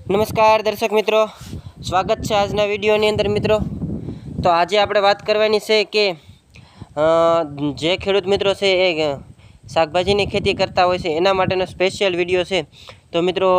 નમસ્કાર દર્શક મિત્રો, સ્વાગત છે આજના વિડીયોની અંદર મિત્રો। તો આજે આપણે વાત કરવાની છે કે જે ખેડૂત મિત્રો છે એ શાકભાજીની ખેતી કરતા હોય છે એના માટેનો સ્પેશિયલ વિડીયો છે। તો મિત્રો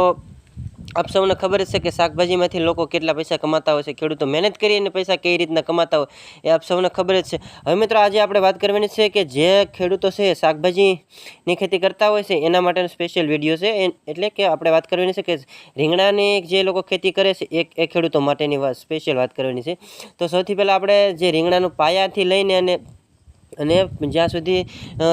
આપ સૌને ખબર જ છે કે શાકભાજીમાંથી લોકો કેટલા પૈસા કમાતા હોય છે, ખેડૂતો મહેનત કરીને પૈસા કઈ રીતના કમાતા હોય એ આપ સૌને ખબર જ છે। હવે મિત્રો આજે આપણે વાત કરવાની છે કે જે ખેડૂતો છે શાકભાજીની ખેતી કરતા હોય છે એના માટેનો સ્પેશિયલ વિડીયો છે। એટલે કે આપણે વાત કરવાની છે કે રીંગણાની જે લોકો ખેતી કરે છે એ ખેડૂતો માટેની સ્પેશિયલ વાત કરવાની છે। તો સૌથી પહેલાં આપણે જે રીંગણાનું પાયાથી લઈને અને જ્યાં સુધી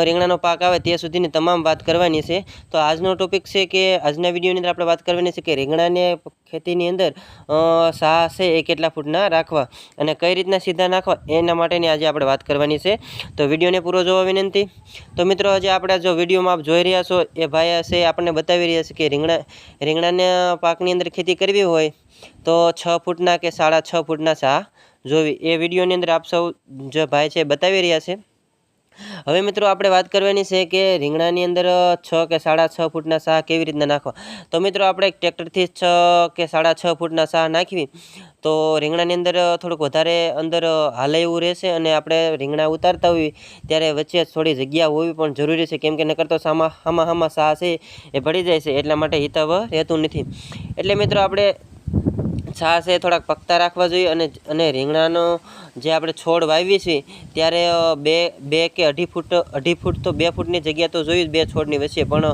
રીંગણાનો પાક આવે ત્યાં સુધીની તમામ વાત કરવાની છે। તો આજનો ટોપિક છે કે આજના વિડીયોની અંદર આપણે વાત કરવાની છે કે રીંગણાને ખેતીની અંદર સા છે એ કેટલા ફૂટના રાખવા અને કઈ રીતના સીધા નાખવા એના માટેની આજે આપણે વાત કરવાની છે। તો વિડીયોને પૂરો જોવા વિનંતી। તો મિત્રો હજી આપણે જો વિડીયોમાં આપ જોઈ રહ્યા છો એ ભાઈ છે આપણને બતાવી રહ્યા છે કે રીંગણાના પાકની અંદર ખેતી કરવી હોય તો 6 ફૂટના કે 6.5 ફૂટના સા જોવી એ વિડીયોની અંદર આપ સૌ જે ભાઈ છે બતાવી રહ્યા છે। હવે મિત્રો આપણે વાત કરવાની છે કે રીંગણાની અંદર 6 કે 6.5 ફૂટના સા કેવી રીતના નાખવા। તો મિત્રો આપણે ટ્રેક્ટરથી 6 કે 6.5 ફૂટના સા નાખવી તો રીંગણાની અંદર થોડુંક વધારે અંદર હાલે એવું રહેશે અને આપણે રીંગણા ઉતારતા હોઈએ ત્યારે વચ્ચે થોડી જગ્યા હોવી પણ જરૂરી છે, કેમ કે નકર તો હામાં સા છે એ ભળી જાય છે, એટલા માટે હિતાવ રહેતું નથી। એટલે મિત્રો આપણે છા છે થોડાક પકતા રાખવા જોઈએ અને રીંગણાનો જે આપણે છોડ વાવીએ છીએ ત્યારે બે કે અઢી ફૂટ તો 2 ફૂટની જગ્યા તો જોઈએ બે છોડની વચ્ચે, પણ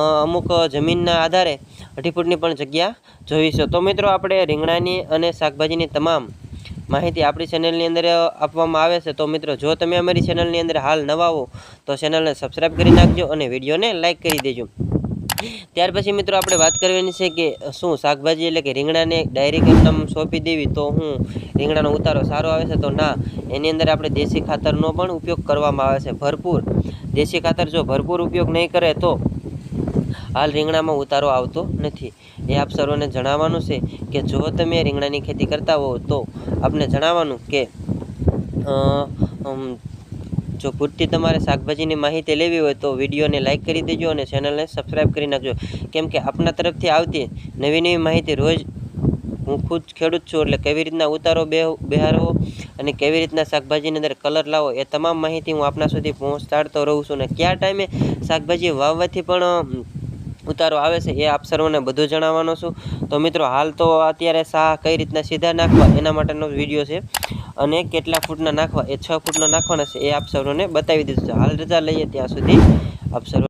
અમુક જમીનના આધારે 2.5 ફૂટની પણ જગ્યા જોઈ છે। તો મિત્રો આપણે રીંગણાની અને શાકભાજીની તમામ માહિતી આપણી ચેનલની અંદર આપવામાં આવે છે। તો મિત્રો જો તમે અમારી ચેનલની અંદર હાલ નવા હો તો ચેનલને સબસ્ક્રાઈબ કરી નાખજો અને વિડીયોને લાઇક કરી દેજો। ત્યાર પછી મિત્રો આપણે વાત કરવાની છે કે શું શાકભાજી એટલે કે રીંગણાને ડાયરેક્ટ એકદમ સોંપી દેવી તો હું રીંગણાનો ઉતારો સારો આવે છે? તો ના, એની અંદર આપણે દેશી ખાતરનો પણ ઉપયોગ કરવામાં આવે છે ભરપૂર। દેશી ખાતર જો ભરપૂર ઉપયોગ નહીં કરે તો હાલ રીંગણામાં ઉતારો આવતો નથી। એ આપ સર્વને જણાવવાનું છે કે જો તમે રીંગણાની ખેતી કરતા હો તો આપને જણાવવાનું કે જો પૂરતી તમારે શાકભાજીની માહિતી લેવી હોય તો વિડીયોને લાઇક કરી દેજો અને ચેનલને સબસ્ક્રાઈબ કરી નાખજો, કેમ કે આપણા તરફથી આવતી નવી માહિતી રોજ હું ખુદ ખેડૂત છું એટલે કેવી રીતના ઉતારો બહારવો અને કેવી રીતના શાકભાજીની અંદર કલર લાવો એ તમામ માહિતી હું આપના સુધી પહોંચાડતો રહું છું। અને કયા ટાઈમે શાકભાજી વાવવાથી પણ ઉતારો આવે છે એ આપ સર્વને બધું જણાવવાનો છું। તો મિત્રો હાલ તો અત્યારે સા કઈ રીતના સીધા નાખવા એના માટેનો વિડીયો છે અને કેટલા ફૂટના નાખવા એ 6 ફૂટનો નાખવાના છે એ આપ સર્વને બતાવી દીધું છે। હાલ રજા લઈએ ત્યાં સુધી આપ સર્વ